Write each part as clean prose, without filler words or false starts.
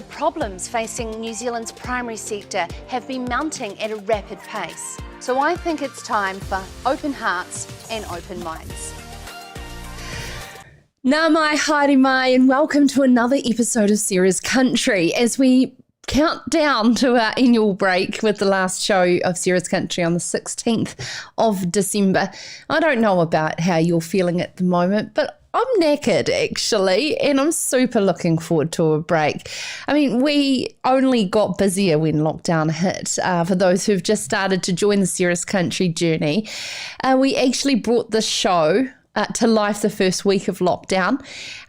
The problems facing New Zealand's primary sector have been mounting at a rapid pace. So I think it's time for open hearts and open minds. Nā mai, haere mai, and welcome to another episode of Sarah's Country as we count down to our annual break with the last show of Sarah's Country on the 16th of December. I don't know about how you're feeling at the moment, but I'm knackered actually, and I'm super looking forward to a break. I mean, we only got busier when lockdown hit. For those who've just started to join the Sarah's Country journey, we actually brought this show to life the first week of lockdown.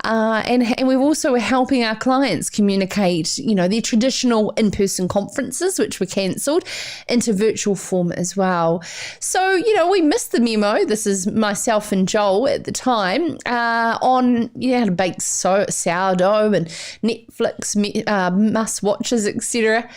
And we're also helping our clients communicate, their traditional in-person conferences, which were cancelled, into virtual form as well. So, we missed the memo. This is myself and Joel at the time on how to bake sourdough and Netflix must-watches, etc.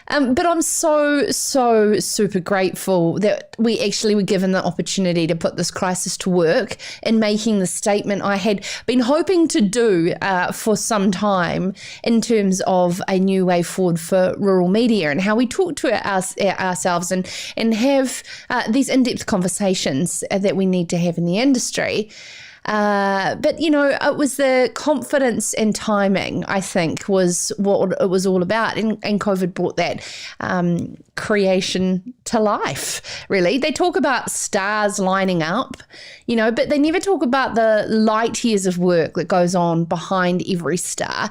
But I'm so super grateful that we actually were given the opportunity to put this crisis to work in making the statement I had been hoping to do for some time in terms of a new way forward for rural media and how we talk to ourselves and have these in-depth conversations that we need to have in the industry. But it was the confidence and timing, I think, was what it was all about. And COVID brought that creation to life, really. They talk about stars lining up, but they never talk about the light years of work that goes on behind every star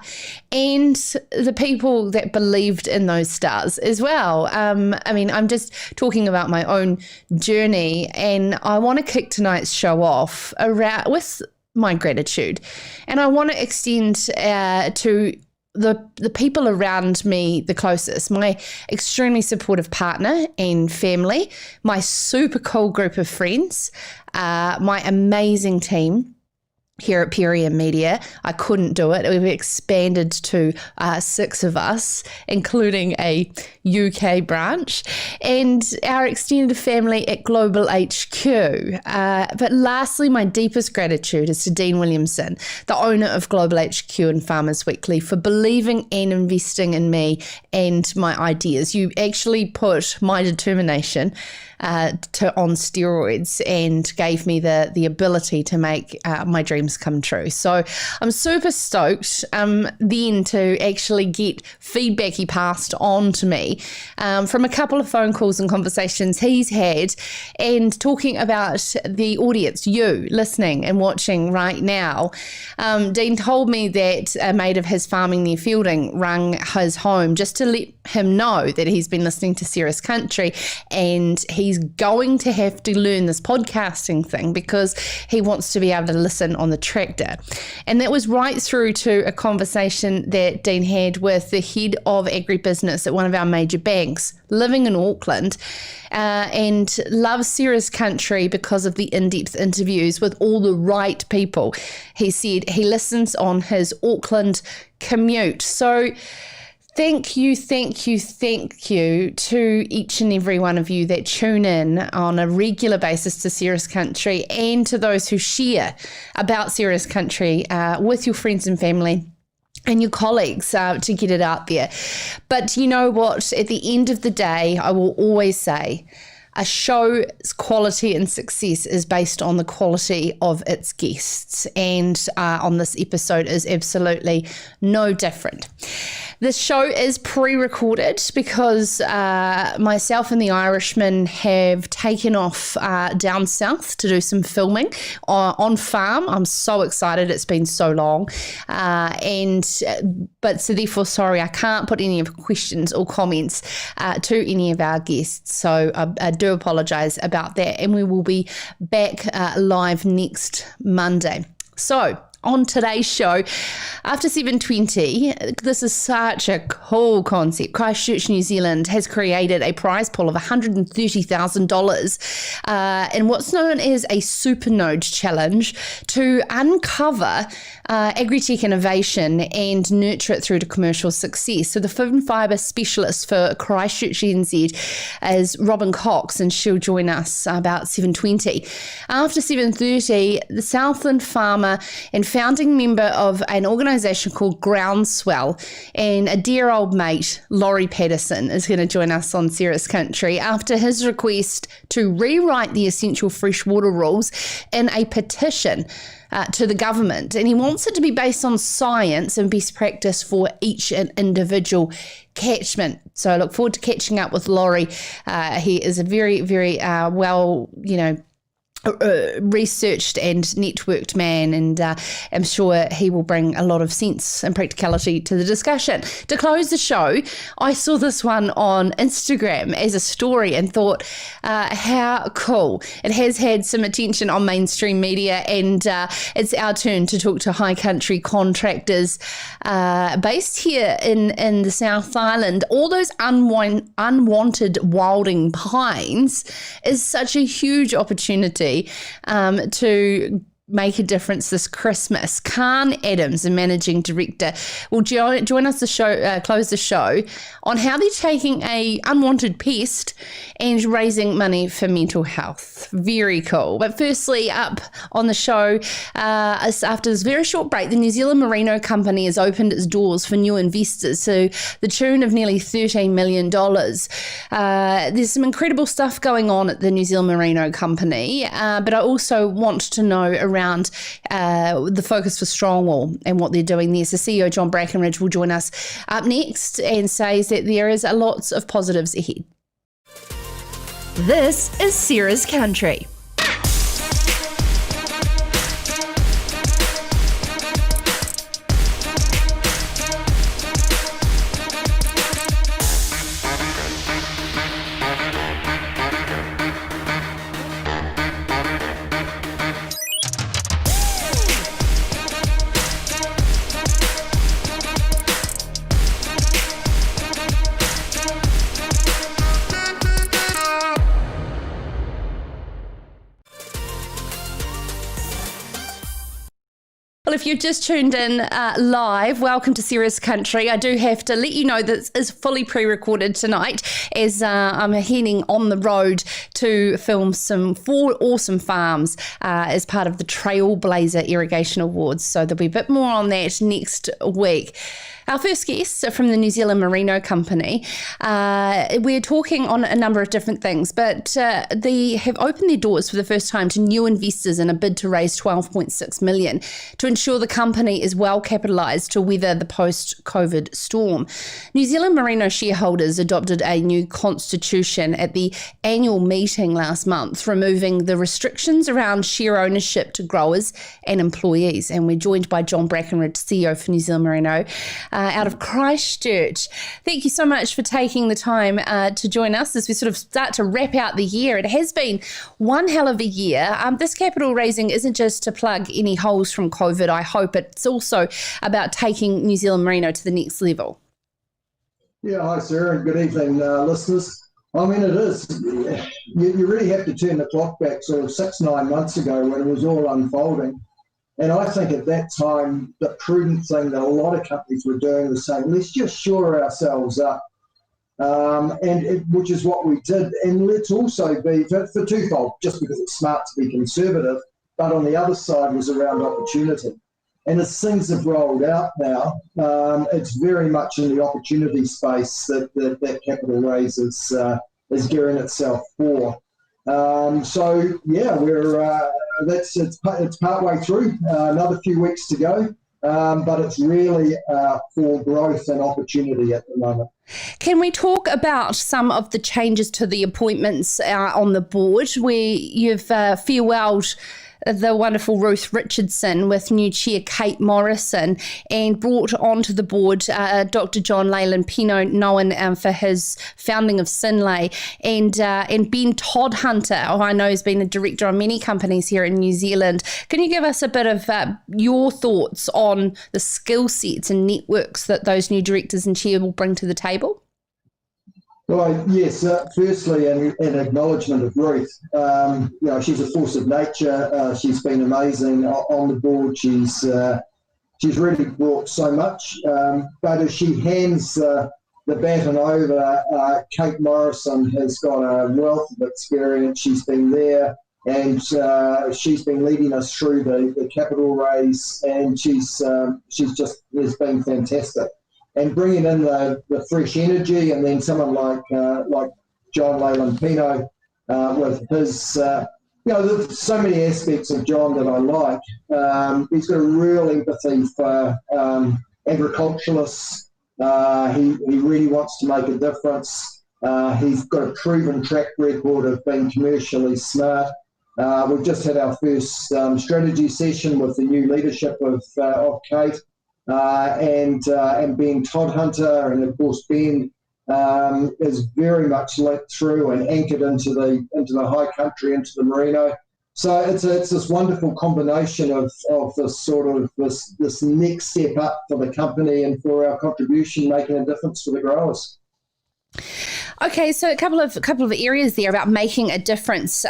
and the people that believed in those stars as well. I'm just talking about my own journey, and I want to kick tonight's show off with my gratitude. And I want to extend to the people around me the closest, my extremely supportive partner and family, my super cool group of friends, my amazing team here at Peria Media. I couldn't do it. We've expanded to 6 of us, including a UK branch, and our extended family at Global HQ. But lastly, my deepest gratitude is to Dean Williamson, the owner of Global HQ and Farmers Weekly, for believing and investing in me and my ideas. You actually put my determination on steroids and gave me the ability to make my dreams come true. So I'm super stoked then to actually get feedback he passed on to me from a couple of phone calls and conversations he's had, and talking about the audience, you listening and watching right now. Dean told me that a mate of his farming near Fielding rang his home just to let him know that he's been listening to Sarah's Country, and he's going to have to learn this podcasting thing because he wants to be able to listen on the tractor. And that was right through to a conversation that Dean had with the head of agribusiness at one of our major banks, living in Auckland, and loves Sarah's Country because of the in-depth interviews with all the right people. He said he listens on his Auckland commute. So thank you to each and every one of you that tune in on a regular basis to Sarah's Country, and to those who share about Sarah's Country with your friends and family and your colleagues to get it out there. But you know what? At the end of the day, I will always say a show's quality and success is based on the quality of its guests, and on this episode is absolutely no different. This show is pre-recorded because myself and the Irishman have taken off down south to do some filming on farm. I'm so excited. It's been so long. But therefore, sorry, I can't put any of the questions or comments to any of our guests. So I do apologise about that. And we will be back live next Monday. So on today's show, after 7:20, this is such a cool concept. Christchurch, New Zealand has created a prize pool of $130,000 in what's known as a Supernode challenge to uncover agritech innovation and nurture it through to commercial success. So the food fibre specialist for Christchurch NZ is Robyn Cox, and she'll join us about 7:20. After 7:30, the Southland farmer and founding member of an organisation called Groundswell, and a dear old mate, Laurie Paterson, is going to join us on Sarah's Country after his request to rewrite the essential freshwater rules in a petition to the government. And he wants it to be based on science and best practice for each individual catchment. So I look forward to catching up with Laurie. He is a very, very well, researched and networked man, and I'm sure he will bring a lot of sense and practicality to the discussion. To close the show, I saw this one on Instagram as a story and thought, how cool. It has had some attention on mainstream media, and it's our turn to talk to Country Contractors based here in the South Island. All those unwanted wilding pines is such a huge opportunity to make a difference this Christmas. Khan Adams, the managing director, will join us to close the show on how they're taking a unwanted pest and raising money for mental health. Very cool. But firstly, up on the show, after this very short break, the New Zealand Merino Company has opened its doors for new investors, so the tune of nearly $13 million. There's some incredible stuff going on at the New Zealand Merino Company, but I also want to know around the focus for Strongwall and what they're doing there. So CEO John Brakenridge will join us up next and says that there is lots of positives ahead. This is Sarah's Country. Well, if you've just tuned in live, welcome to Sarah's Country. I do have to let you know that this is fully pre-recorded tonight, as I'm heading on the road to film 4 awesome farms as part of the Trailblazer Irrigation Awards. So there'll be a bit more on that next week. Our first guests are from the New Zealand Merino Company. We're talking on a number of different things, but they have opened their doors for the first time to new investors in a bid to raise $12.6 million to ensure the company is well capitalised to weather the post-COVID storm. New Zealand Merino shareholders adopted a new constitution at the annual meeting last month, removing the restrictions around share ownership to growers and employees. And we're joined by John Brakenridge, CEO for New Zealand Merino, out of Christchurch. Thank you so much for taking the time to join us as we sort of start to wrap out the year. It has been one hell of a year. This capital raising isn't just to plug any holes from COVID, I hope. It's also about taking New Zealand Merino to the next level. Yeah, hi Sarah, and good evening listeners. I mean, it is. You really have to turn the clock back sort of 6-9 months ago when it was all unfolding. And I think at that time, the prudent thing that a lot of companies were doing was saying, let's just shore ourselves up, which is what we did. And let's also be, for twofold, just because it's smart to be conservative, but on the other side was around opportunity. And as things have rolled out now, it's very much in the opportunity space that capital raise is gearing itself for. So yeah, it's partway through, another few weeks to go, but it's really for growth and opportunity at the moment. Can we talk about some of the changes to the appointments on the board, where you've farewelled the wonderful Ruth Richardson with new chair Kate Morrison, and brought onto the board Dr. John Leyland Pino, known for his founding of Sinlay, and Ben Todhunter, who I know has been a director on many companies here in New Zealand. Can you give us a bit of your thoughts on the skill sets and networks that those new directors and chair will bring to the table? Well, yes. Firstly, an acknowledgement of Ruth. She's a force of nature. She's been amazing on the board. She's really brought so much. But as she hands the baton over, Kate Morrison has got a wealth of experience. She's been there and she's been leading us through the capital raise, and she's just has been fantastic. And bringing in the fresh energy, and then someone like John Brakenridge with his, there's so many aspects of John that I like. He's got a real empathy for agriculturalists. He really wants to make a difference. He's got a proven track record of being commercially smart. We've just had our first strategy session with the new leadership of Kate and Ben Todhunter, and of course Ben is very much linked through and anchored into the high country, into the merino. So it's this wonderful combination of this sort of this next step up for the company and for our contribution, making a difference for the growers. Okay, so a couple of areas there about making a difference.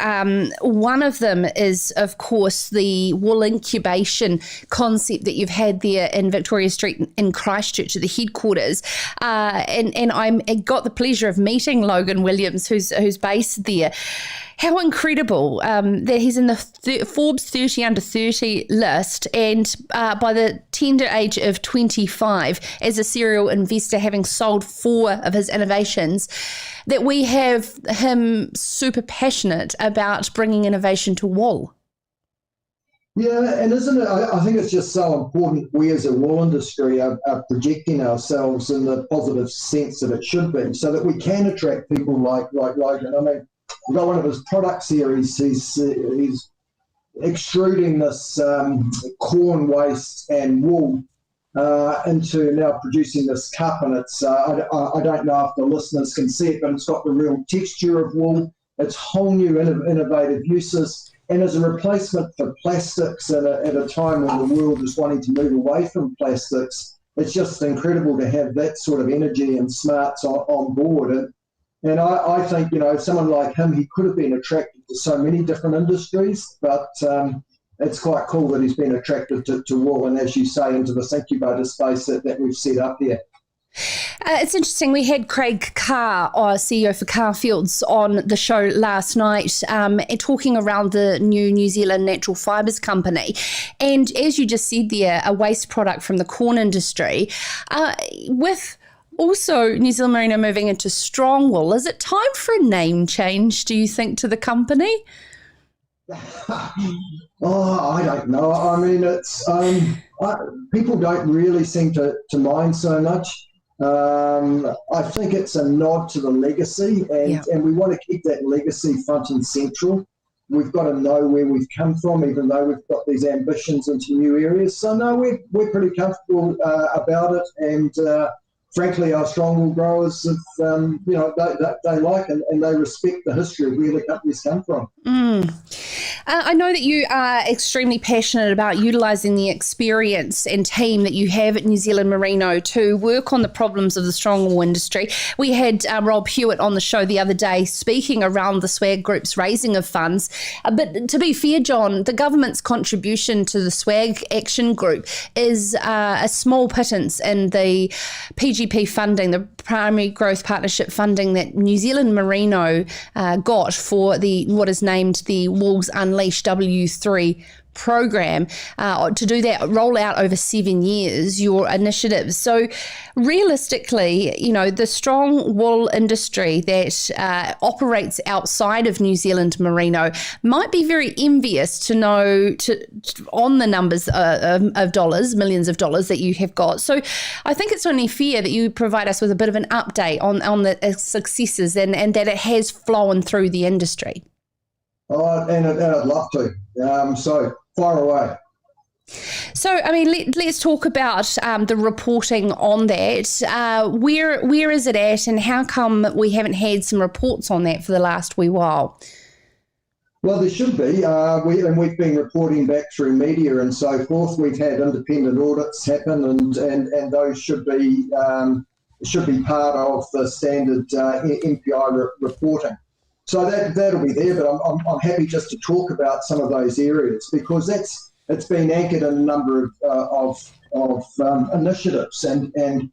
One of them is, of course, the wool incubation concept that you've had there in Victoria Street in Christchurch at the headquarters. And I got the pleasure of meeting Logan Williams, who's based there. How incredible that he's in the Forbes 30 under 30 list, and by the tender age of 25, as a serial investor, having sold 4 of his innovations, that we have him super passionate about bringing innovation to wool. Yeah, and isn't it, I think it's just so important we as a wool industry are projecting ourselves in the positive sense that it should be, so that we can attract people like Logan. I mean, we've got one of his product series. He's extruding this corn waste and wool into now producing this cup, and it's I don't know if the listeners can see it, but it's got the real texture of wool. It's whole new innovative uses, and as a replacement for plastics at a time when the world is wanting to move away from plastics, it's just incredible to have that sort of energy and smarts on board. And I think, someone like him, he could have been attracted to so many different industries, but it's quite cool that he's been attracted to wool, and as you say, into this incubator space that we've set up here. It's interesting. We had Craig Carr, our CEO for Carfields, on the show last night, talking around the New Zealand Natural Fibres Company. And as you just said there, a waste product from the corn industry, with also New Zealand Merino moving into strong wool. Is it time for a name change, do you think, to the company? I don't know. I mean, it's people don't really seem to mind so much. I think it's a nod to the legacy, and we want to keep that legacy front and central. We've got to know where we've come from, even though we've got these ambitions into new areas. So no, we're pretty comfortable about it, and frankly, our strong wool growers, they like and they respect the history of where the company's come from. I know that you are extremely passionate about utilising the experience and team that you have at New Zealand Merino to work on the problems of the strong wool industry. We had Rob Hewitt on the show the other day speaking around the SWAG Group's raising of funds. But to be fair, John, the government's contribution to the SWAG Action Group is a small pittance in the PGP funding, the Primary Growth Partnership funding that New Zealand Merino got for what is named the Wolves Unleashed W3 program, to do that, roll out over 7 years, your initiatives. So realistically, the strong wool industry that operates outside of New Zealand Merino might be very envious to know on the numbers of dollars, millions of dollars that you have got. So I think it's only fair that you provide us with a bit of an update on the successes and that it has flown through the industry. Oh, and I'd love to. So far away. So, I mean, let's talk about the reporting on that. Where is it at, and how come we haven't had some reports on that for the last wee while? Well, there should be. We've been reporting back through media and so forth. We've had independent audits happen, and those should be part of the standard MPI reporting. So that'll be there, but I'm happy just to talk about some of those areas, because it's been anchored in a number of initiatives, and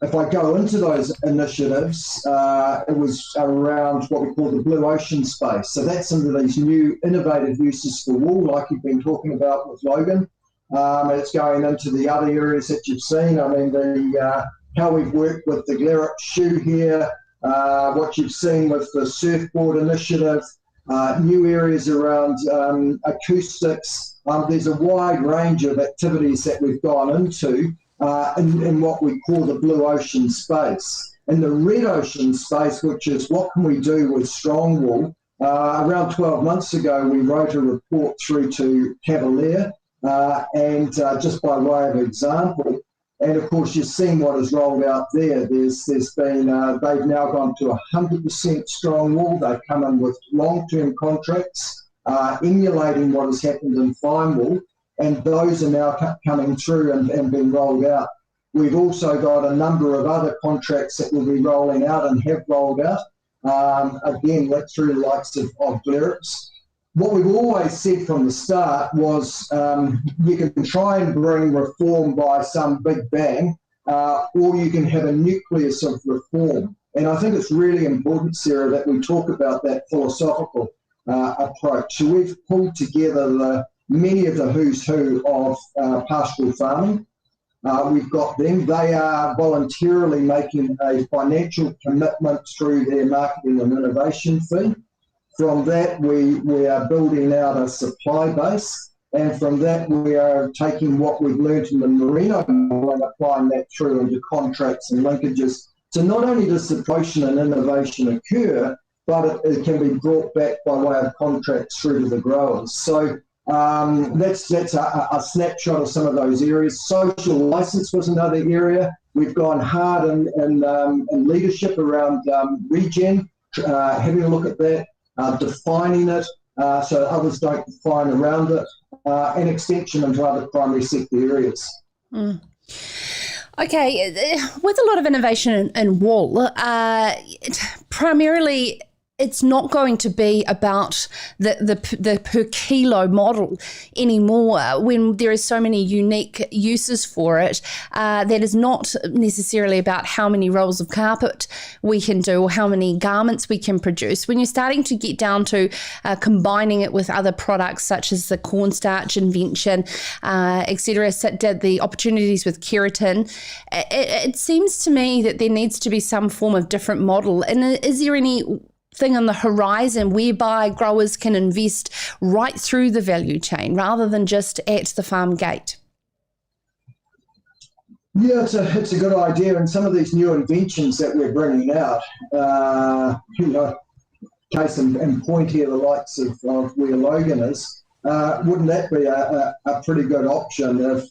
if I go into those initiatives, it was around what we call the blue ocean space. So that's into these new innovative uses for wool, like you've been talking about with Logan. It's going into the other areas that you've seen. I mean, how we've worked with the Glarrock shoe here, what you've seen with the surfboard initiative, new areas around acoustics. There's a wide range of activities that we've gone into in what we call the blue ocean space. In the red ocean space, which is what can we do with strong wool, around 12 months ago, we wrote a report through to Cavalier, and just by way of example, and of course you've seen what is rolled out there. There's been, they've now gone to 100% strong wool. They've come in with long-term contracts, emulating what has happened in fine wool, and those are now coming through and being rolled out. We've also got a number of other contracts that will be rolling out and have rolled out, again, went through the likes of Glarrock's. What we've always said from the start was you can try and bring reform by some big bang, or you can have a nucleus of reform. And I think it's really important, Sarah, that we talk about that philosophical approach. So we've pulled together many of the who's who of pastoral farming. We've got them. They are voluntarily making a financial commitment through their marketing and innovation fee. From that, we are building out a supply base, and from that, we are taking what we've learned in the merino and applying that through into contracts and linkages. So not only does the promotion and innovation occur, but it can be brought back by way of contracts through to the growers. So that's a snapshot of some of those areas. Social license was another area. We've gone hard in leadership around regen, having a look at that. Defining it so others don't define around it, and extension into other primary sector areas. Okay, with a lot of innovation in wool, primarily it's not going to be about the per kilo model anymore when there is so many unique uses for it. That is not necessarily about how many rolls of carpet we can do or how many garments we can produce. When you're starting to get down to combining it with other products such as the cornstarch invention, etc., the opportunities with keratin, it seems to me that there needs to be some form of different model. And is there any thing on the horizon whereby growers can invest right through the value chain rather than just at the farm gate? Yeah, it's a good idea, and some of these new inventions that we're bringing out, case in point here, the likes of where Logan is, wouldn't that be a pretty good option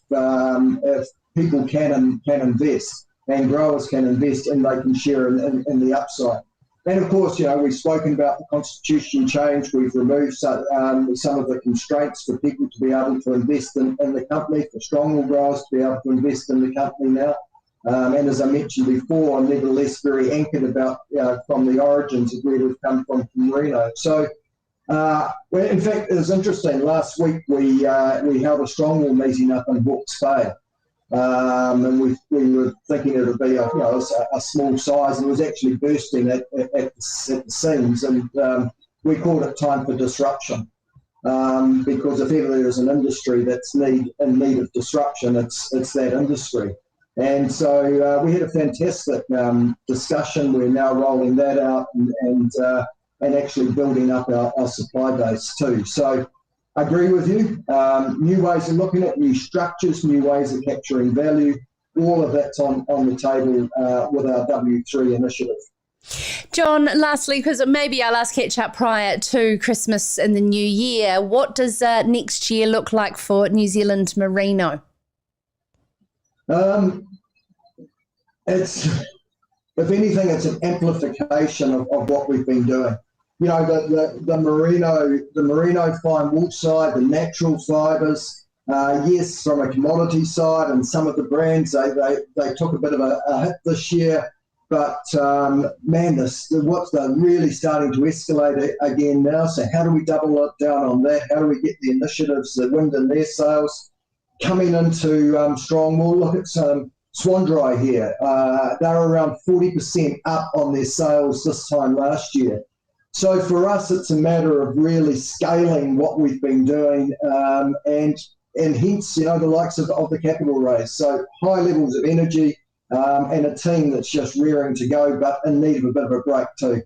if people can invest and growers can invest and they can share in the upside? And of course, we've spoken about the constitution change. We've removed some of the constraints for people to be able to invest in the company, for strong wool growers to be able to invest in the company now. And as I mentioned before, I'm nevertheless very anchored about from the origins of where we've come from merino. So, in fact, it was interesting. Last week we held a strong wool meeting up in Hawke's Bay. And we were thinking it would be a small size, and it was actually bursting at the seams, and we called it time for disruption, because if ever there is an industry that's in need of disruption, it's that industry. And so we had a fantastic discussion. We're now rolling that out and actually building up our supply base too. So I agree with you. New ways of looking at new structures, new ways of capturing value, all of that's on the table with our W3 initiative. John, lastly, because maybe our last catch up prior to Christmas and the New Year, what does next year look like for New Zealand Merino? If anything, it's an amplification of what we've been doing. The merino fine wool side, the natural fibres, yes, from a commodity side, and some of the brands, they took a bit of a hit this year, but what's really starting to escalate again now. So how do we double it down on that? How do we get the initiatives, the wind in their sails, coming into strong wool? Look, Swan Dry here. They're around 40% up on their sales this time last year. So for us, it's a matter of really scaling what we've been doing, and hence, the likes of the capital raise. So high levels of energy, and a team that's just rearing to go, but in need of a bit of a break too.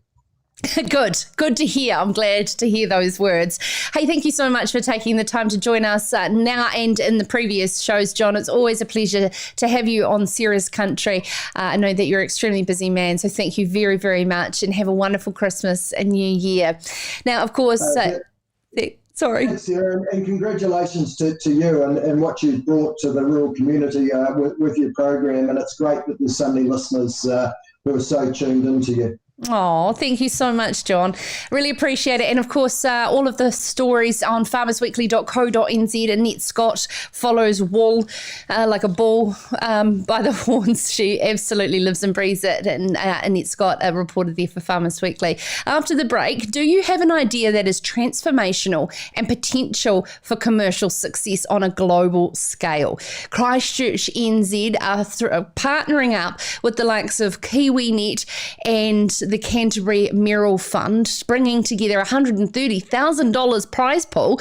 Good to hear. I'm glad to hear those words. Hey, thank you so much for taking the time to join us now and in the previous shows, John. It's always a pleasure to have you on Sarah's Country. I know that you're an extremely busy man, so thank you very, very much, and have a wonderful Christmas and New Year. Now, of course, sorry. Thanks, Sarah, and congratulations to you and what you've brought to the rural community with your program. And it's great that there's so many listeners who are so tuned into you. Oh, thank you so much, John. Really appreciate it. And of course, all of the stories on farmersweekly.co.nz. Annette Scott follows wool like a bull by the horns. She absolutely lives and breathes it. And Annette Scott reported there for Farmers Weekly. After the break, do you have an idea that is transformational and potential for commercial success on a global scale? Christchurch NZ are partnering up with the likes of KiwiNet and the Canterbury Merino Fund, bringing together $130,000 prize pool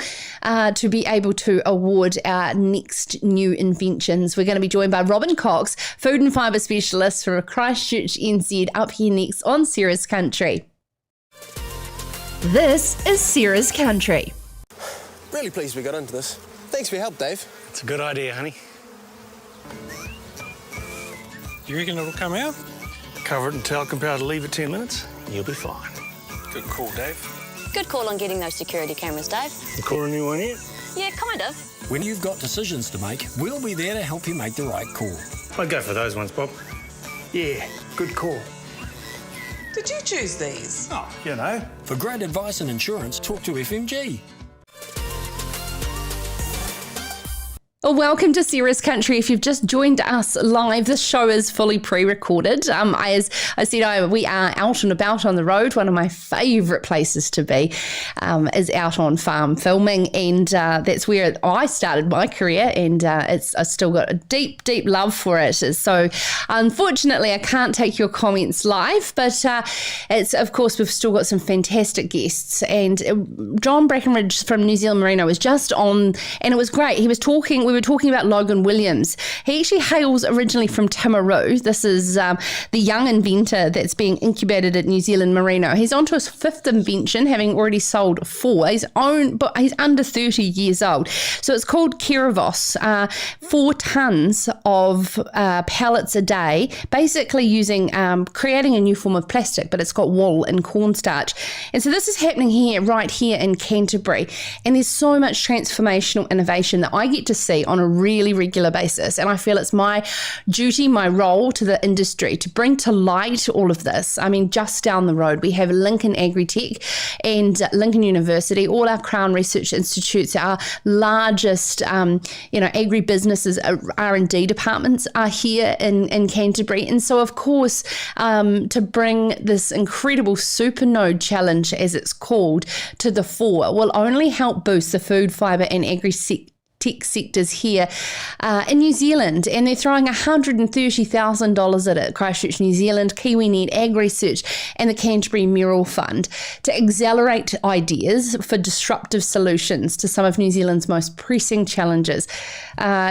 to be able to award our next new inventions. We're going to be joined by Robyn Cox, food and fibre specialist for Christchurch NZ, up here next on Sarah's Country. This is Sarah's Country. Really pleased we got into this. Thanks for your help, Dave. It's a good idea, honey. Do you reckon it'll come out? Cover it and tell compound to leave it 10 minutes, you'll be fine. Good call, Dave. Good call on getting those security cameras, Dave. You caught a new one yet? Yeah, kind of. When you've got decisions to make, we'll be there to help you make the right call. I'd go for those ones, Bob. Yeah, good call. Did you choose these? Oh, you know. For great advice and insurance, talk to FMG. Well, welcome to Sarah's Country. If you've just joined us live, this show is fully pre-recorded. As I said, we are out and about on the road. One of my favourite places to be is out on farm filming, and that's where I started my career, and I've still got a deep, deep love for it. So unfortunately, I can't take your comments live, but it's, of course, we've still got some fantastic guests, and John Brakenridge from New Zealand Merino was just on, and it was great. We were talking about Logan Williams. He actually hails originally from Timaru. This is the young inventor that's being incubated at New Zealand Merino. He's on to his fifth invention, having already sold 4. But he's under 30 years old. So it's called Keravos, 4 tons of pellets a day, basically using, creating a new form of plastic, but it's got wool and cornstarch. And so this is happening right here in Canterbury. And there's so much transformational innovation that I get to see on a really regular basis. And I feel it's my duty, my role to the industry to bring to light all of this. I mean, just down the road, we have Lincoln Agritech and Lincoln University, all our Crown Research Institutes, our largest, agribusinesses, R&D departments are here in Canterbury. And so, of course, to bring this incredible Supernode challenge, as it's called, to the fore will only help boost the food, fibre and agri-tech sectors here in New Zealand, and they're throwing $130,000 at it. Christchurch New Zealand, KiwiNet, Ag Research and the Canterbury Merino Fund to accelerate ideas for disruptive solutions to some of New Zealand's most pressing challenges.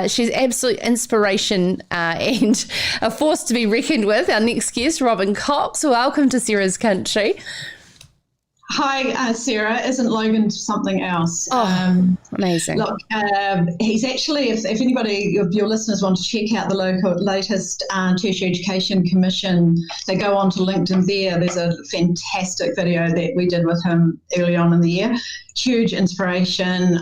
She's absolute inspiration and a force to be reckoned with. Our next guest, Robyn Cox. Welcome to Sarah's Country. Hi, Sarah. Isn't Logan something else? Amazing. Look, he's actually, if anybody of your listeners want to check out the latest Tertiary Education Commission, they go on to LinkedIn there. There's a fantastic video that we did with him early on in the year. Huge inspiration.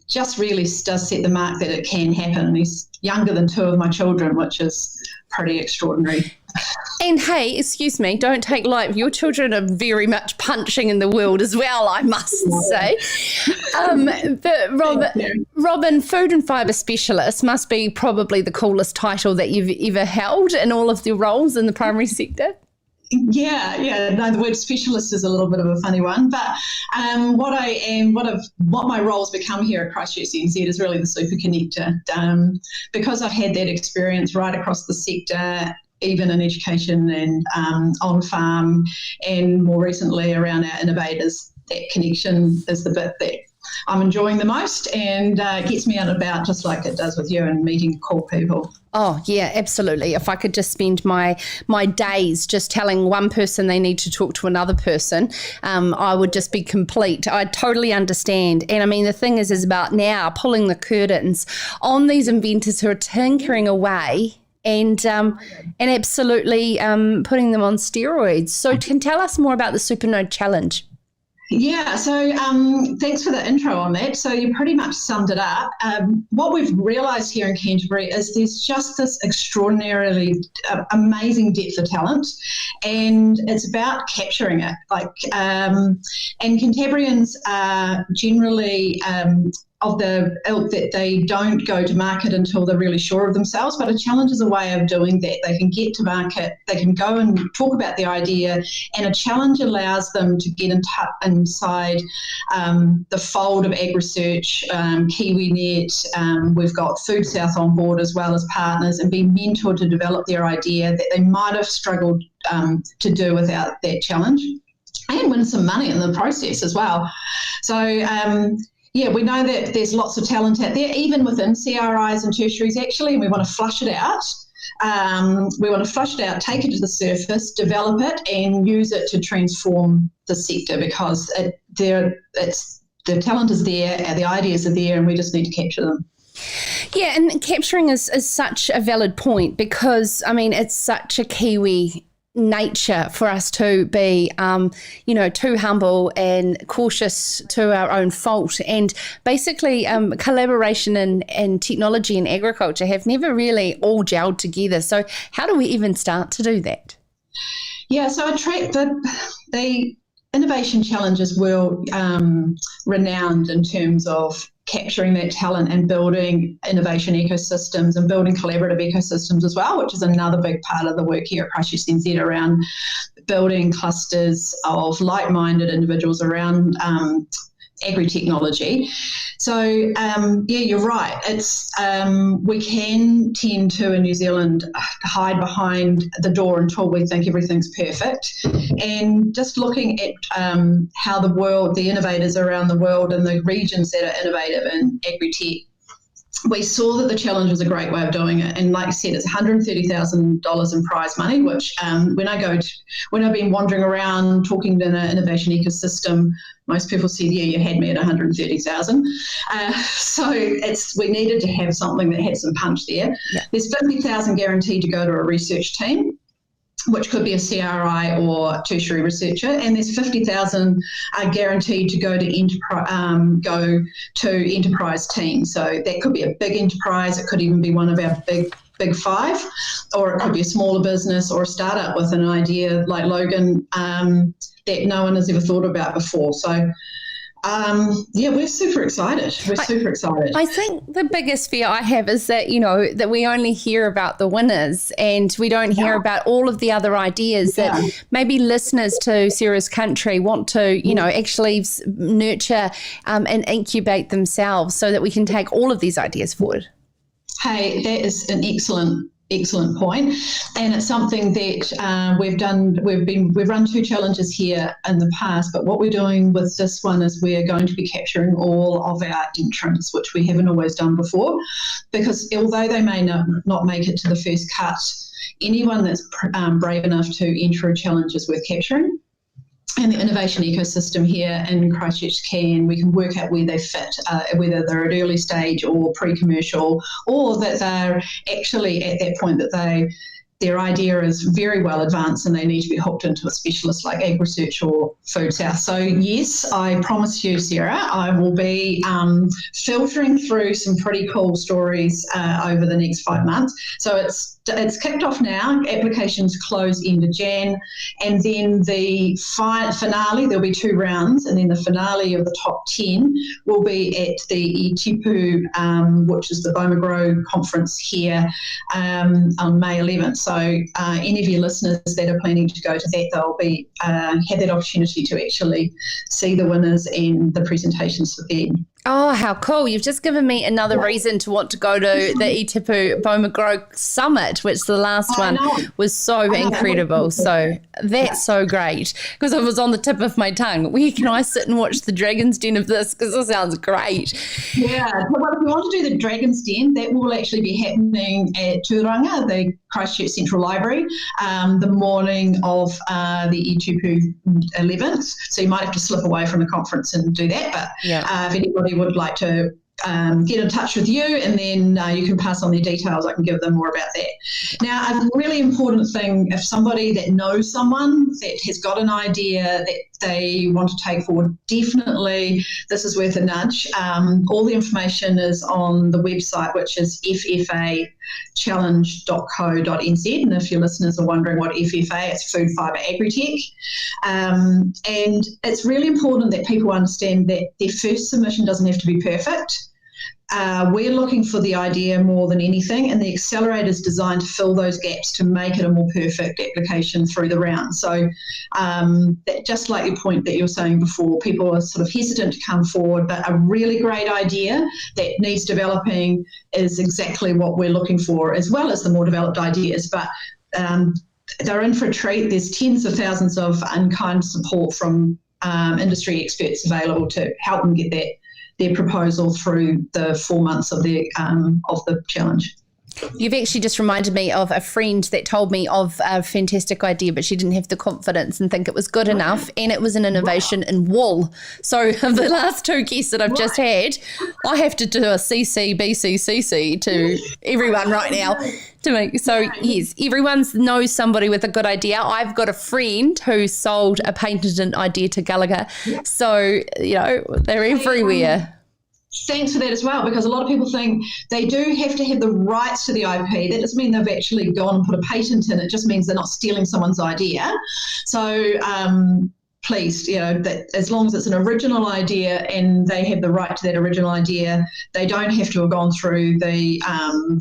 Just really does set the mark that it can happen. He's younger than 2 of my children, which is pretty extraordinary. And hey, excuse me, don't take light. Your children are very much punching in the world as well, I must say. But Robyn, food and fibre specialist must be probably the coolest title that you've ever held in all of the roles in the primary sector. No, the word specialist is a little bit of a funny one, but what my role's become here at ChristchurchNZ is really the super connector, because I've had that experience right across the sector, even in education and on farm, and more recently around our innovators. That connection is the bit that I'm enjoying the most, and gets me out and about, just like it does with you, and meeting cool people. Oh, yeah, absolutely. If I could just spend my days just telling one person they need to talk to another person, I would just be complete. I totally understand. And I mean, the thing is about now pulling the curtains on these inventors who are tinkering away and absolutely putting them on steroids. So can tell us more about the Supernode challenge. Yeah, so thanks for the intro on that. So you pretty much summed it up. What we've realised here in Canterbury is there's just this extraordinarily amazing depth of talent, and it's about capturing it. And Cantabrians are generally of the ilk that they don't go to market until they're really sure of themselves, but a challenge is a way of doing that. They can get to market, they can go and talk about the idea, and a challenge allows them to get inside the fold of AgResearch, KiwiNet. We've got Food South on board as well as partners, and be mentored to develop their idea that they might have struggled to do without that challenge, and win some money in the process as well. So we know that there's lots of talent out there, even within CRIs and tertiaries, actually, and we want to flush it out. Take it to the surface, develop it, and use it to transform the sector, because the talent is there, the ideas are there, and we just need to capture them. Yeah, and capturing is such a valid point, because, I mean, it's such a Kiwi nature for us to be, too humble and cautious to our own fault. And basically collaboration and technology and agriculture have never really all gelled together. So how do we even start to do that? Yeah, so the innovation challenges were renowned in terms of capturing that talent and building innovation ecosystems and building collaborative ecosystems as well, which is another big part of the work here at ChristchurchNZ around building clusters of like-minded individuals around agri-technology. So, you're right. It's we can tend to, in New Zealand, hide behind the door until we think everything's perfect. And just looking at how the innovators around the world and the regions that are innovative in agri-tech, we saw that the challenge was a great way of doing it. And like I said, it's $130,000 in prize money, which when I've been wandering around talking to an innovation ecosystem, most people said, yeah, you had me at 130,000. So we needed to have something that had some punch there. Yeah. There's 50,000 guaranteed to go to a research team, which could be a CRI or tertiary researcher, and there's 50,000 guaranteed to go to enterprise teams. So that could be a big enterprise. It could even be one of our big five, or it could be a smaller business or a startup with an idea like Logan that no one has ever thought about before. So we're super excited. I think the biggest fear I have is that, that we only hear about the winners and we don't hear about all of the other ideas that maybe listeners to Sarah's Country want to, actually nurture and incubate themselves, so that we can take all of these ideas forward. Hey, that is an excellent point, and it's something that we've done. We've run 2 challenges here in the past, but what we're doing with this one is we're going to be capturing all of our entrants, which we haven't always done before, because although they may not make it to the first cut, anyone that's brave enough to enter a challenge is worth capturing. And the innovation ecosystem here in Christchurch we can work out where they fit, whether they're at early stage or pre-commercial, or that they're actually at that point that their idea is very well advanced and they need to be hooked into a specialist like AgResearch or Food South. So yes, I promise you, Sarah, I will be filtering through some pretty cool stories over the next 5 months. So it's it's kicked off now. Applications close end of Jan, and then the finale, there'll be 2 rounds, and then the finale of the top 10 will be at the Itipu, which is the Bomagrow conference here on May 11th. So any of your listeners that are planning to go to that, they'll be have that opportunity to actually see the winners and the presentations for them. Oh, how cool. You've just given me another reason to want to go to the Itipu Bomagrow Summit, which the last one was so incredible. So that's so great, because it was on the tip of my tongue. Where can I sit and watch the Dragon's Den of this? Because this sounds great. Yeah. Well, if you want to do the Dragon's Den, that will actually be happening at Tūranga, the Christchurch Central Library, the morning of the Itipu 11th. So you might have to slip away from the conference and do that. But if anybody would like to get in touch with you, and then you can pass on their details. I can give them more about that. Now, a really important thing, if somebody that knows someone that has got an idea that they want to take forward, definitely this is worth a nudge. All the information is on the website, which is ffachallenge.co.nz. And if your listeners are wondering what FFA, it's Food Fibre Agritech. And it's really important that people understand that their first submission doesn't have to be perfect. We're looking for the idea more than anything, and the accelerator is designed to fill those gaps to make it a more perfect application through the round. So that, just like your point that you were saying before, people are sort of hesitant to come forward, but a really great idea that needs developing is exactly what we're looking for, as well as the more developed ideas. But they're in for a treat. There's tens of thousands of in-kind support from industry experts available to help them get their proposal through the 4 months of the challenge. You've actually just reminded me of a friend that told me of a fantastic idea, but she didn't have the confidence and think it was good enough, and it was an innovation in wool. So of the last 2 guests that I've just had, I have to do a CC to everyone right now to make. So yes, everyone knows somebody with a good idea. I've got a friend who sold a patented idea to Gallagher. So, they're everywhere. Thanks for that as well, because a lot of people think they do have to have the rights to the IP. That doesn't mean they've actually gone and put a patent in. It just means they're not stealing someone's idea. So please, that as long as it's an original idea and they have the right to that original idea, they don't have to have gone through the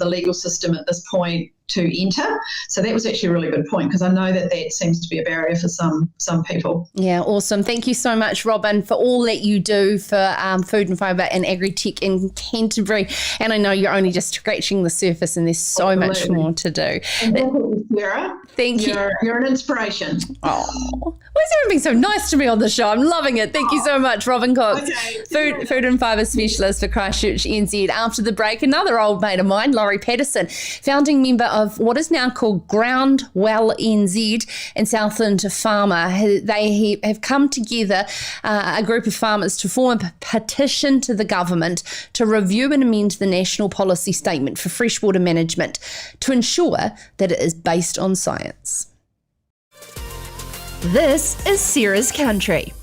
legal system at this point to enter. So that was actually a really good point, because I know that seems to be a barrier for some people. Yeah, awesome. Thank you so much, Robyn, for all that you do for Food and Fibre and Agritech in Canterbury. And I know you're only just scratching the surface, and there's so much more to do. And Sarah, thank you. You're an inspiration. Oh, why is everyone being so nice to me on the show? I'm loving it. Thank you so much, Robyn Cox, Food and Fibre Specialist for Christchurch NZ. After the break, another old mate of mine, Laurie Paterson, founding member of what is now called Groundswell NZ and Southland farmer. They have come together, a group of farmers, to form a petition to the government to review and amend the national policy statement for freshwater management to ensure that it is based on science. This is Sarah's Country.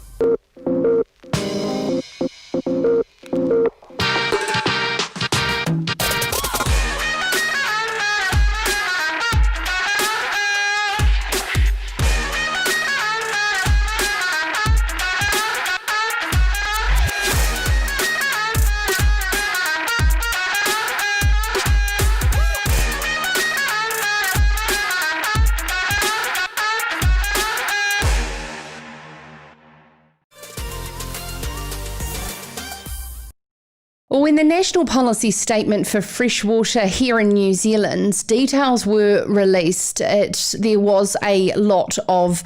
Well, when the national policy statement for freshwater here in New Zealand, details were released, there was a lot of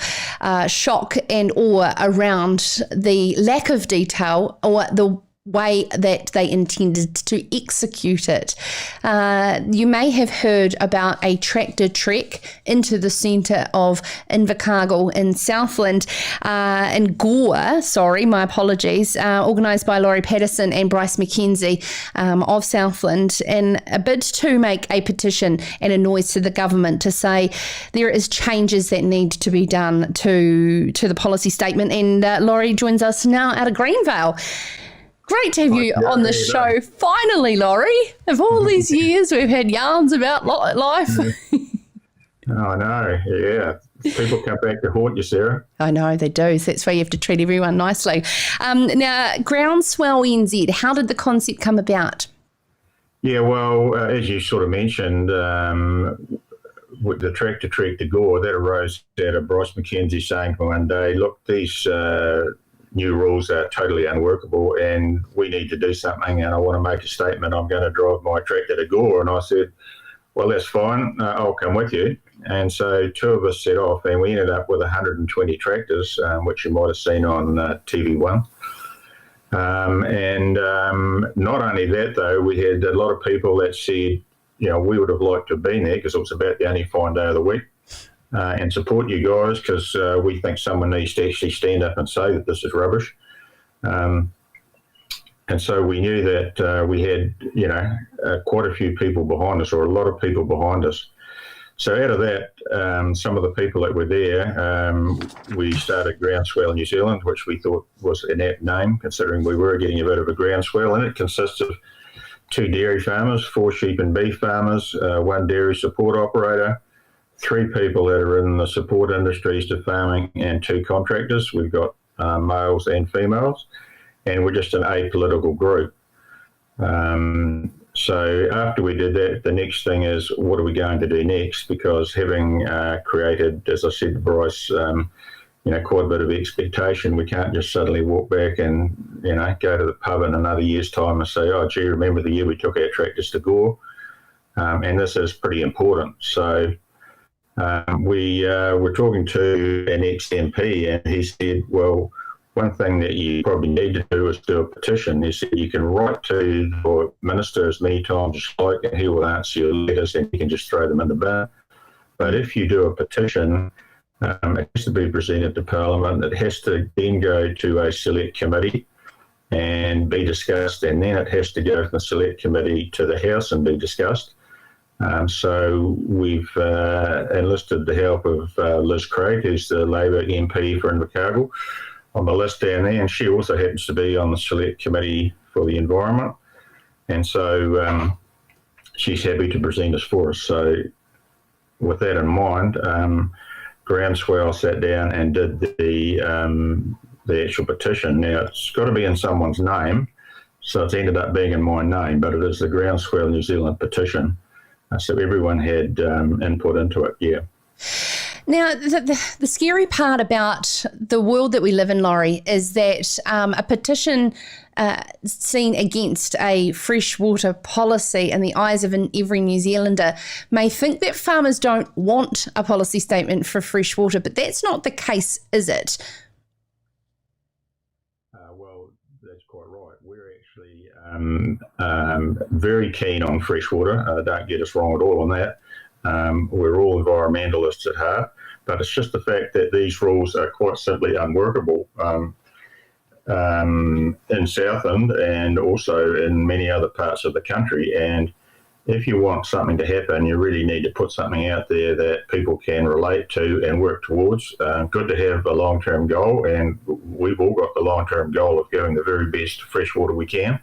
shock and awe around the lack of detail, or the way that they intended to execute it. You may have heard about a tractor trek into the centre of Invercargill in Southland, in Gore, my apologies, organised by Laurie Paterson and Bryce McKenzie of Southland, in a bid to make a petition and a noise to the government to say there is changes that need to be done to the policy statement. And Laurie joins us now out of Greenvale. Great to have you on the show. Finally, Laurie. Of all these years, we've had yarns about life. I know, yeah. People come back to haunt you, Sarah. I know, they do. So that's why you have to treat everyone nicely. Now, Groundswell NZ, how did the concept come about? Yeah, well, as you sort of mentioned, with the tractor gore, that arose out of Bryce McKenzie saying one day, look, these new rules are totally unworkable and we need to do something, and I want to make a statement. I'm going to drive my tractor to gore. And I said, well, that's fine. I'll come with you. And so two of us set off, and we ended up with 120 tractors, which you might have seen on TV1. And not only that, though, we had a lot of people that said, you know, we would have liked to have been there because it was about the only fine day of the week, and support you guys because we think someone needs to actually stand up and say that this is rubbish. And so we knew that we had, you know, quite a few people behind us, or a lot of people behind us. So out of that, some of the people that were there, we started Groundswell New Zealand, which we thought was an apt name, considering we were getting a bit of a groundswell, and it consists of 2 dairy farmers, 4 sheep and beef farmers, 1 dairy support operator, 3 people that are in the support industries to farming, and 2 contractors. We've got males and females, and we're just an apolitical group. So after we did that, the next thing is, what are we going to do next? Because having created, as I said to Bryce, you know, quite a bit of expectation, we can't just suddenly walk back and, you know, go to the pub in another year's time and say, oh, gee, remember the year we took our tractors to gore? And this is pretty important. So we were talking to an ex-MP, and he said, well, one thing that you probably need to do is do a petition. He said you can write to the minister as many times as you like, and he will answer your letters, and you can just throw them in the bin. But if you do a petition, it has to be presented to Parliament. It has to then go to a select committee and be discussed, and then it has to go from the select committee to the House and be discussed. So we've enlisted the help of Liz Craig, who's the Labor MP for Invercargill, on the list down there, and she also happens to be on the select committee for the environment, and so she's happy to present us for us. So with that in mind, Groundswell sat down and did the actual petition. Now, it's got to be in someone's name, so it's ended up being in my name, but it is the Groundswell New Zealand petition. So everyone had input into it, yeah. Now, the scary part about the world that we live in, Laurie, is that a petition seen against a freshwater policy in the eyes of every New Zealander may think that farmers don't want a policy statement for freshwater, but that's not the case, is it? Well, that's quite right. We're actually very keen on freshwater. Don't get us wrong at all on that. We're all environmentalists at heart, but it's just the fact that these rules are quite simply unworkable in Southland and also in many other parts of the country. And if you want something to happen, you really need to put something out there that people can relate to and work towards. Good to have a long-term goal, and we've all got the long-term goal of getting the very best freshwater we can.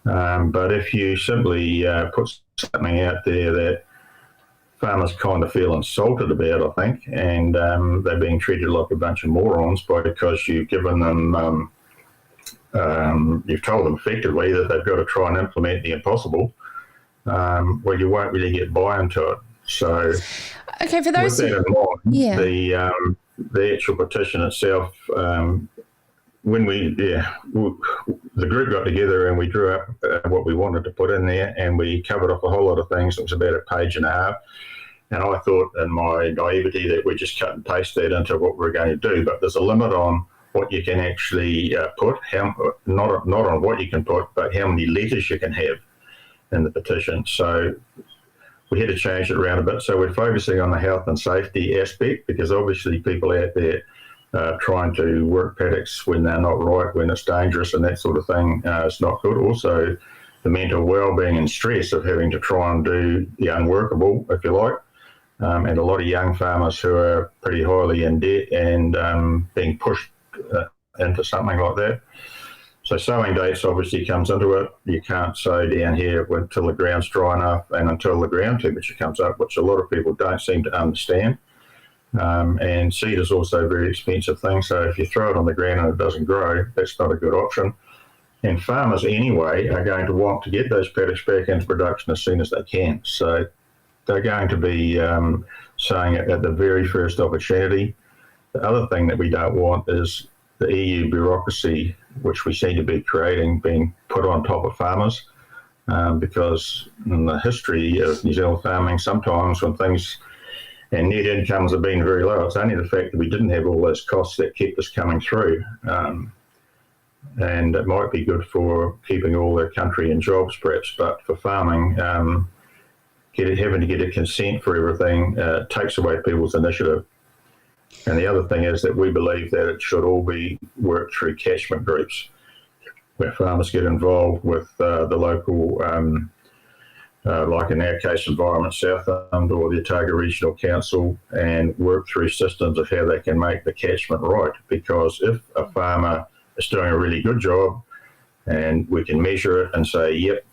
But if you simply put something out there that farmers kind of feel insulted about, I think, and they're being treated like a bunch of morons because you've given them, you've told them effectively that they've got to try and implement the impossible. Well, you won't really get buy-in to it. So, okay, for those with that in mind, the actual petition itself, when the group got together and we drew up what we wanted to put in there, and we covered off a whole lot of things. It was about a page and a half. And I thought in my naivety that we just cut and paste that into what we're going to do. But there's a limit on what you can actually put, not on what you can put, but how many letters you can have in the petition. So we had to change it around a bit. So we're focusing on the health and safety aspect, because obviously people out there trying to work paddocks when they're not right, when it's dangerous and that sort of thing is not good. Also, the mental well-being and stress of having to try and do the unworkable, if you like, and a lot of young farmers who are pretty highly in debt and being pushed into something like that. So sowing dates obviously comes into it. You can't sow down here until the ground's dry enough and until the ground temperature comes up, which a lot of people don't seem to understand. And seed is also a very expensive thing. So if you throw it on the ground and it doesn't grow, that's not a good option. And farmers anyway are going to want to get those paddocks back into production as soon as they can. So they're going to be sowing it at the very first opportunity. The other thing that we don't want is the EU bureaucracy, which we seem to be creating, being put on top of farmers, because in the history of New Zealand farming, sometimes when things and net incomes have been very low, it's only the fact that we didn't have all those costs that kept us coming through. And it might be good for keeping all the country in jobs, perhaps, but for farming, having to get a consent for everything takes away people's initiative. And the other thing is that we believe that it should all be worked through catchment groups, where farmers get involved with the local, like in our case, Environment Southland or the Otago Regional Council, and work through systems of how they can make the catchment right. Because if a farmer is doing a really good job and we can measure it and say, yep,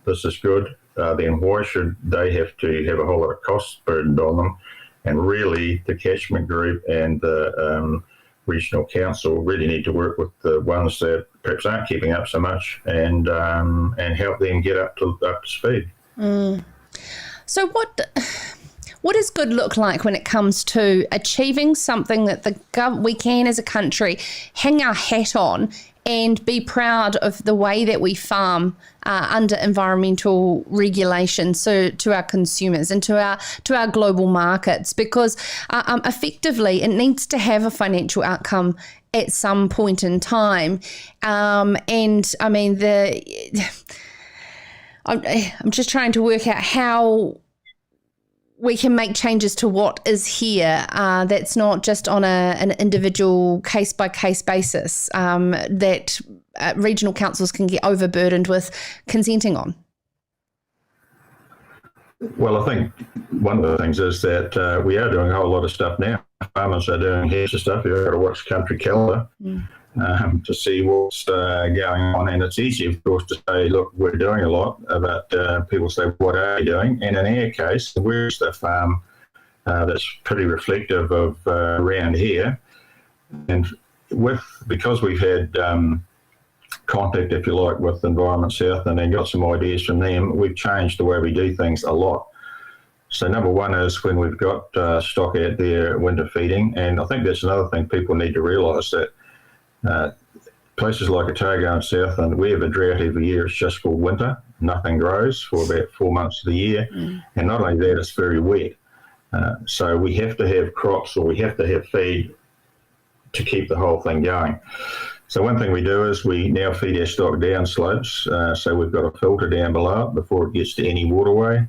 this is good, then why should they have to have a whole lot of costs burdened on them? And really, the catchment group and the regional council really need to work with the ones that perhaps aren't keeping up so much and help them get up to speed. So what does good look like when it comes to achieving something that we can as a country hang our hat on and be proud of the way that we farm under environmental regulation, so to our consumers and to our global markets? Because effectively it needs to have a financial outcome at some point in time. And I mean, I'm just trying to work out how we can make changes to what is here that's not just on an individual case-by-case basis that regional councils can get overburdened with consenting on. Well, I think one of the things is that we are doing a whole lot of stuff now. Farmers are doing heaps of stuff. You've got to watch Country Calendar to see what's going on. And it's easy, of course, to say, look, we're doing a lot, but people say, what are you doing? And in our case, where's the farm that's pretty reflective of around here? And because we've had contact, if you like, with Environment South and then got some ideas from them, we've changed the way we do things a lot. So number one is when we've got stock out there winter feeding, and I think that's another thing people need to realise, that places like Otago and Southland, we have a drought every year. It's just called winter. Nothing grows for about 4 months of the year. And not only that, it's very wet. So we have to have crops, or we have to have feed to keep the whole thing going. So one thing we do is we now feed our stock down slopes. So we've got a filter down below it before it gets to any waterway.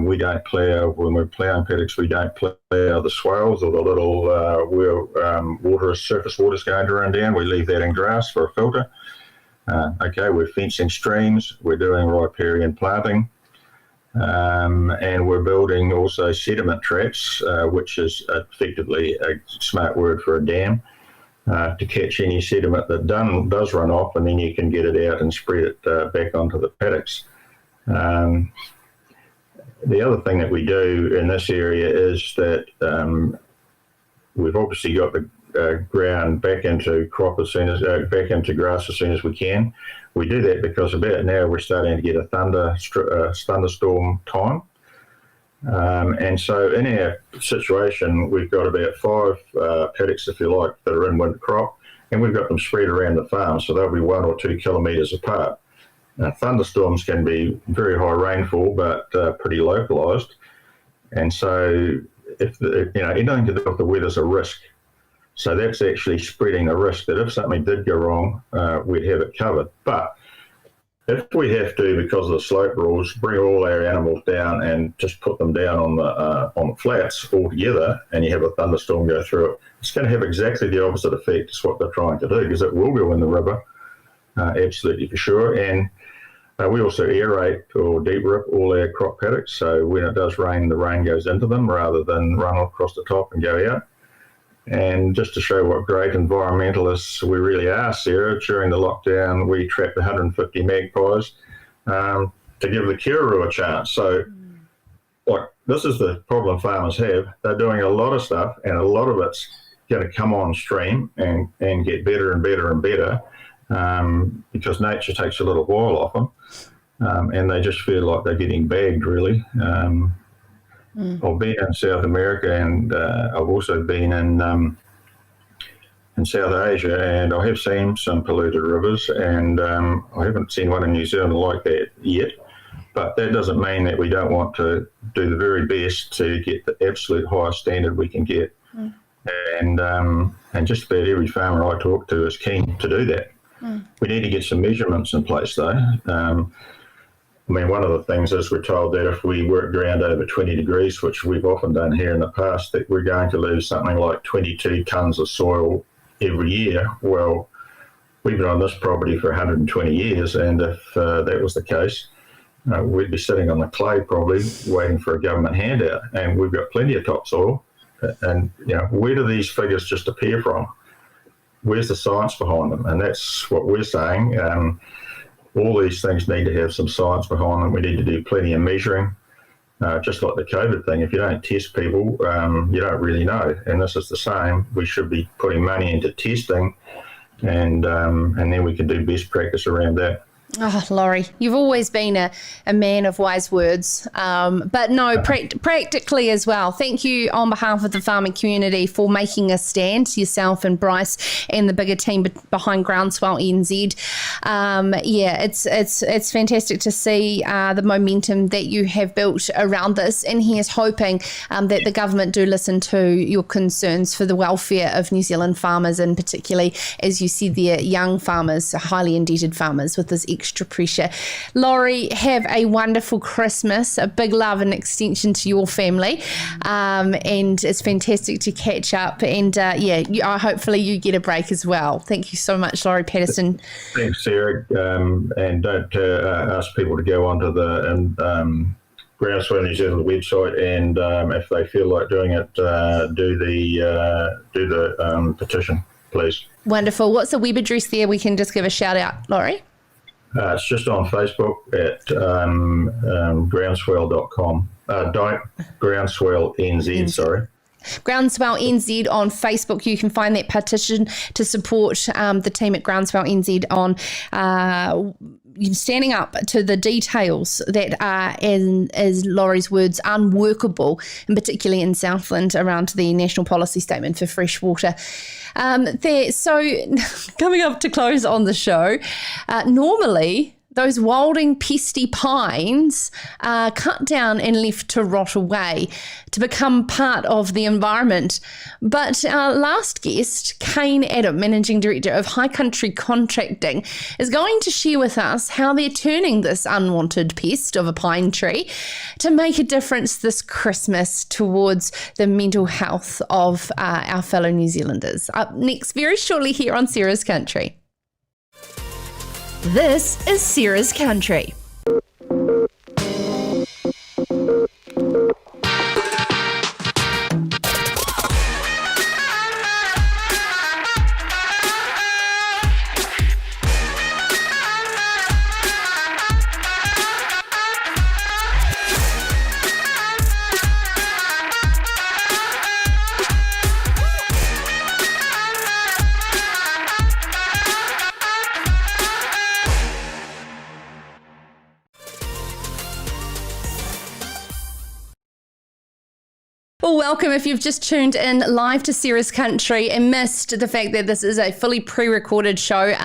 We don't plough, when we're ploughing paddocks, we don't plough the swales or the little where surface water's going to run down. We leave that in grass for a filter. Okay, we're fencing streams, we're doing riparian planting, and we're building also sediment traps, which is effectively a smart word for a dam, to catch any sediment that does run off, and then you can get it out and spread it back onto the paddocks. The other thing that we do in this area is that we've obviously got the ground back into crop as soon as back into grass as soon as we can. We do that because about now we're starting to get a thunderstorm time, and so in our situation we've got about 5 paddocks, if you like, that are in winter crop, and we've got them spread around the farm, so they'll be 1 or 2 kilometres apart. Thunderstorms can be very high rainfall, but pretty localised. And so, anything to do with the weather's a risk. So that's actually spreading the risk that if something did go wrong, we'd have it covered. But if we have to, because of the slope rules, bring all our animals down and just put them down on the flats altogether, and you have a thunderstorm go through it, it's going to have exactly the opposite effect as what they're trying to do, because it will go in the river, absolutely for sure. And we also aerate or deep rip all our crop paddocks, so when it does rain, the rain goes into them rather than run across the top and go out. And just to show what great environmentalists we really are, Sarah, during the lockdown, we trapped 150 magpies to give the Kiraroo a chance. So, this is the problem farmers have. They're doing a lot of stuff, and a lot of it's going to come on stream and get better and better and better because nature takes a little while off them, and they just feel like they're getting bagged, really. I've been in South America, and I've also been in South Asia, and I have seen some polluted rivers, and I haven't seen one in New Zealand like that yet. But that doesn't mean that we don't want to do the very best to get the absolute highest standard we can get. And just about every farmer I talk to is keen to do that. We need to get some measurements in place, though. One of the things is we're told that if we work ground over 20 degrees, which we've often done here in the past, that we're going to lose something like 22 tonnes of soil every year. Well, we've been on this property for 120 years, and if that was the case, we'd be sitting on the clay probably waiting for a government handout, and we've got plenty of topsoil. And, where do these figures just appear from? Where's the science behind them? And that's what we're saying. All these things need to have some science behind them. We need to do plenty of measuring, just like the COVID thing. If you don't test people, you don't really know. And this is the same. We should be putting money into testing, and then we can do best practice around that. Oh, Laurie, you've always been a man of wise words, but no, practically as well. Thank you on behalf of the farming community for making a stand, yourself and Bryce and the bigger team behind Groundswell NZ. It's fantastic to see the momentum that you have built around this, and he is hoping that the government do listen to your concerns for the welfare of New Zealand farmers, and particularly, as you said there, young farmers, highly indebted farmers with this extra pressure. Laurie, have a wonderful Christmas, a big love and extension to your family, and it's fantastic to catch up, and hopefully you get a break as well. Thank you so much, Laurie Paterson. Thanks, Sarah, and don't ask people to go onto the Groundswell New Zealand website, and if they feel like doing it, do the petition, please. Wonderful. What's the web address there? We can just give a shout out, Laurie. It's just on Facebook at groundswell.com. Groundswell NZ, sorry. Groundswell NZ on Facebook. You can find that petition to support the team at Groundswell NZ on standing up to the details that are, as Laurie's words, unworkable, and particularly in Southland around the National Policy Statement for Freshwater. So coming up to close on the show, normally those wilding pesty pines are cut down and left to rot away to become part of the environment. But our last guest, Kane Adam, Managing Director of Country Contracting, is going to share with us how they're turning this unwanted pest of a pine tree to make a difference this Christmas towards the mental health of our fellow New Zealanders. Up next very shortly here on Sarah's Country. This is Sarah's Country. Well, welcome if you've just tuned in live to Sarah's Country and missed the fact that this is a fully pre-recorded show.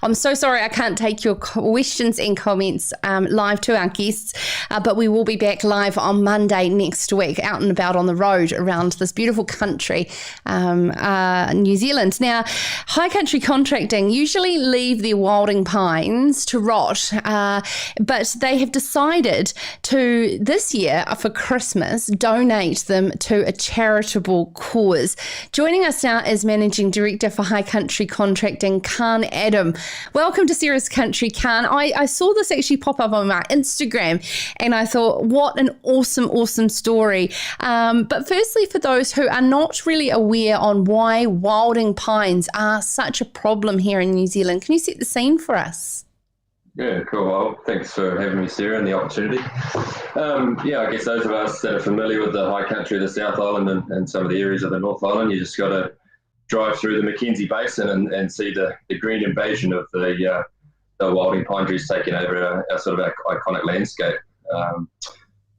I'm so sorry I can't take your questions and comments live to our guests, but we will be back live on Monday next week, out and about on the road around this beautiful country, New Zealand. Now, Country Contracting usually leave their wilding pines to rot, but they have decided to, this year for Christmas, donate them to a charitable cause. Joining us now is Managing Director for High Country Contracting, Khan Adam. Welcome to Sarah's Country, Khan. I saw this actually pop up on my Instagram and I thought, what an awesome story. But firstly, for those who are not really aware on why wilding pines are such a problem here in New Zealand, can you set the scene for us? Yeah, cool. Well, thanks for having me, Sarah, and the opportunity. I guess those of us that are familiar with the high country of the South Island and some of the areas of the North Island, you just got to drive through the Mackenzie Basin and see the green invasion of the wilding pine trees taking over our sort of our iconic landscape.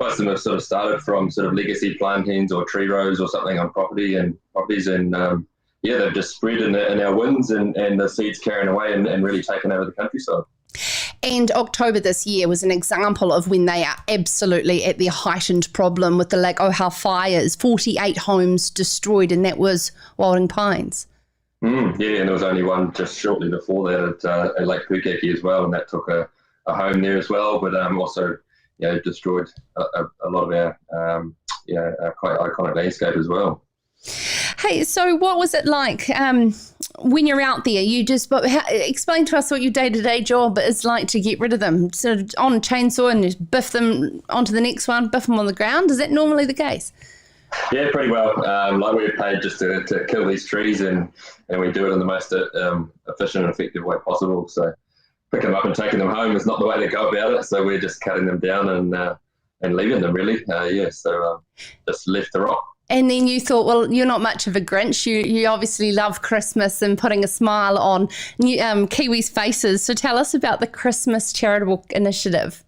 Most of them have sort of started from sort of legacy plantains or tree rows or something on properties, and they've just spread in our winds and the seeds carrying away and really taken over the countryside. And October this year was an example of when they are absolutely at their heightened problem with the Lake Ohau fires, 48 homes destroyed, and that was wilding pines. And there was only one just shortly before that at Lake Pukaki as well, and that took a home there as well, but also destroyed a lot of our quite iconic landscape as well. Hey, so what was it like when you're out there? Explain to us what your day-to-day job is like to get rid of them. Sort of on a chainsaw and just biff them onto the next one, biff them on the ground. Is that normally the case? Yeah, pretty well. Like we're paid just to kill these trees, and we do it in the most efficient and effective way possible. So picking them up and taking them home is not the way to go about it. So we're just cutting them down and leaving them really. Just left to rot. And then you thought, well, you're not much of a Grinch. You obviously love Christmas and putting a smile on Kiwis' faces. So tell us about the Christmas charitable initiative.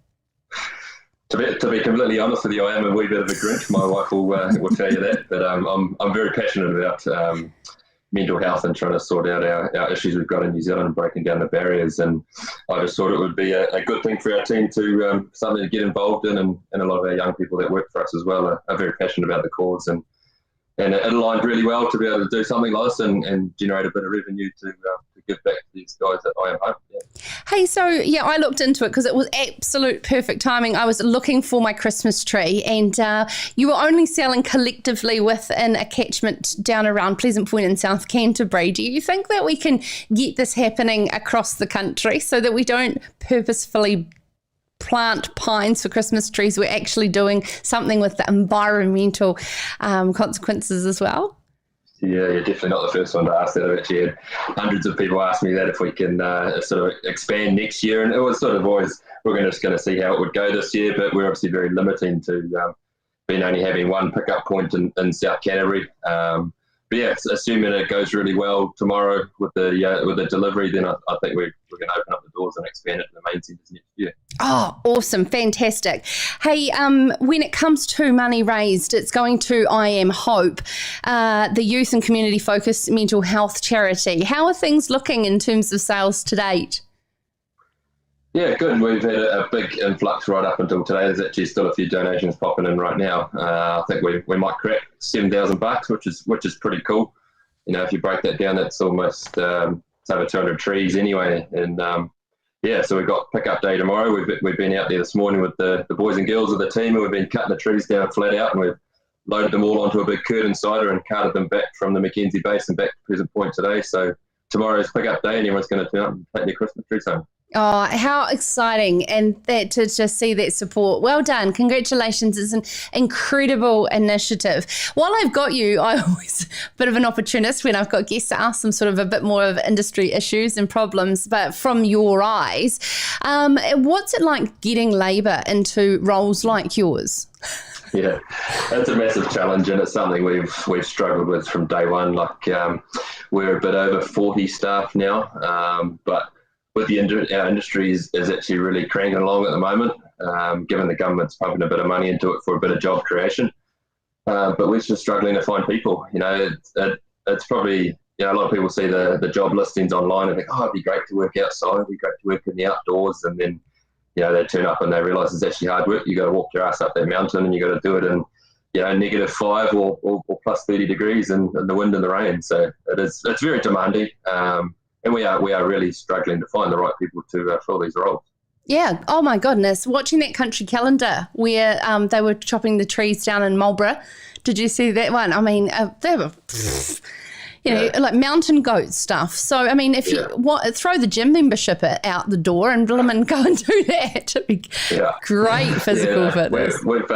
To be completely honest with you, I am a wee bit of a Grinch. My wife will tell you that. But I'm very passionate about mental health and trying to sort out our issues we've got in New Zealand and breaking down the barriers. And I just thought it would be a good thing for our team to something to get involved in, and a lot of our young people that work for us as well are very passionate about the cause. And it aligned really well to be able to do something like this and generate a bit of revenue to give back to these guys at I Am Home. Yeah. Hey, so I looked into it because it was absolute perfect timing. I was looking for my Christmas tree, and you were only selling collectively within a catchment down around Pleasant Point in South Canterbury. Do you think that we can get this happening across the country so that we don't purposefully plant pines for Christmas trees? We're actually doing something with the environmental consequences as well? Yeah, you're definitely not the first one to ask that. I've actually had hundreds of people ask me that if we can sort of expand next year. And it was sort of always, we're just going to see how it would go this year, but we're obviously very limiting to being only having one pickup point in South Canterbury. But yeah, assuming it goes really well tomorrow with the delivery, then I think we're going to open up the doors and expand it to the main centres next year. Oh, awesome. Fantastic. Hey, when it comes to money raised, it's going to I Am Hope, the youth and community focused mental health charity. How are things looking in terms of sales to date? Yeah, good. We've had a big influx right up until today. There's actually still a few donations popping in right now. I think we might crack $7,000, which is pretty cool. If you break that down, that's almost it's over 200 trees anyway. And so we've got pickup day tomorrow. We've been out there this morning with the boys and girls of the team, and we've been cutting the trees down flat out, and we've loaded them all onto a big curtain cider and carted them back from the Mackenzie Basin back to Pleasant Point today. So tomorrow's pickup day, and everyone's going to turn up and take their Christmas trees home. Oh, how exciting. And that to just see that support. Well done. Congratulations. It's an incredible initiative. While I've got you, I'm always a bit of an opportunist when I've got guests to ask them sort of a bit more of industry issues and problems, but from your eyes, what's it like getting labour into roles like yours? Yeah, it's a massive challenge, and it's something we've struggled with from day one. We're a bit over 40 staff now, but with our industry is actually really cranking along at the moment, given the government's pumping a bit of money into it for a bit of job creation. But we're just struggling to find people. It's probably, a lot of people see the job listings online and think, oh, it'd be great to work outside, it'd be great to work in the outdoors, and then they turn up and they realise it's actually hard work. You got to walk your ass up that mountain, and you got to do it in -5 or plus 30 degrees and the wind and the rain. So it's very demanding. And we are really struggling to find the right people to fill these roles. Yeah. Oh my goodness. Watching that country calendar where they were chopping the trees down in Marlborough. Did you see that one? I mean, they were, like mountain goat stuff. So, I mean, if you throw the gym membership out the door and Blimmin go and do that. It'd be great physical fitness. We've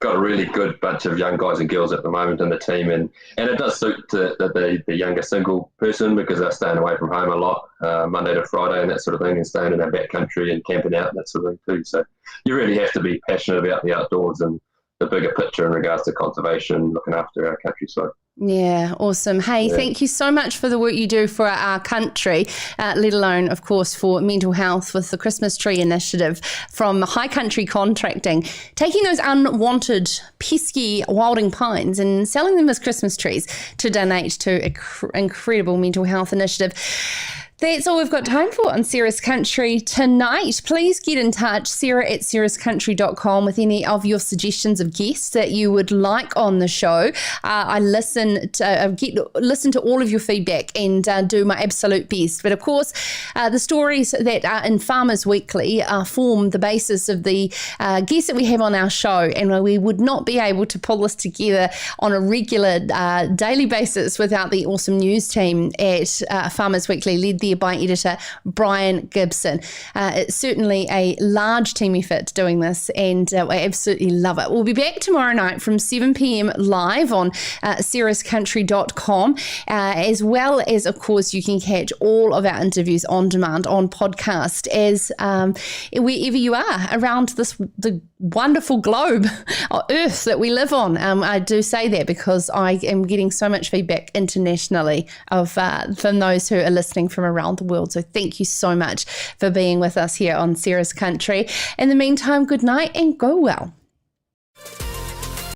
got a really good bunch of young guys and girls at the moment in the team, and it does suit the younger single person because they're staying away from home a lot, Monday to Friday and that sort of thing, and staying in our backcountry and camping out and that sort of thing too. So you really have to be passionate about the outdoors and the bigger picture in regards to conservation, looking after our countryside. Yeah, awesome. Hey, thank you so much for the work you do for our country, let alone, of course, for mental health with the Christmas Tree Initiative from High Country Contracting, taking those unwanted, pesky wilding pines and selling them as Christmas trees to donate to an incredible mental health initiative. That's all we've got time for on Sarah's Country tonight. Please get in touch, sarah@sarahscountry.com, with any of your suggestions of guests that you would like on the show. I listen to all of your feedback and do my absolute best. But of course, the stories that are in Farmers Weekly form the basis of the guests that we have on our show, and we would not be able to pull this together on a regular daily basis without the awesome news team at Farmers Weekly, led there by editor Brian Gibson. It's certainly a large team effort doing this, and I absolutely love it. We'll be back tomorrow night from 7 p.m. live on sarahscountry.com, as well as, of course, you can catch all of our interviews on demand on podcast as wherever you are around the wonderful globe or earth that we live on. I do say that because I am getting so much feedback internationally from those who are listening from around the world. So thank you so much for being with us here on Sarah's Country. In the meantime, good night and go well.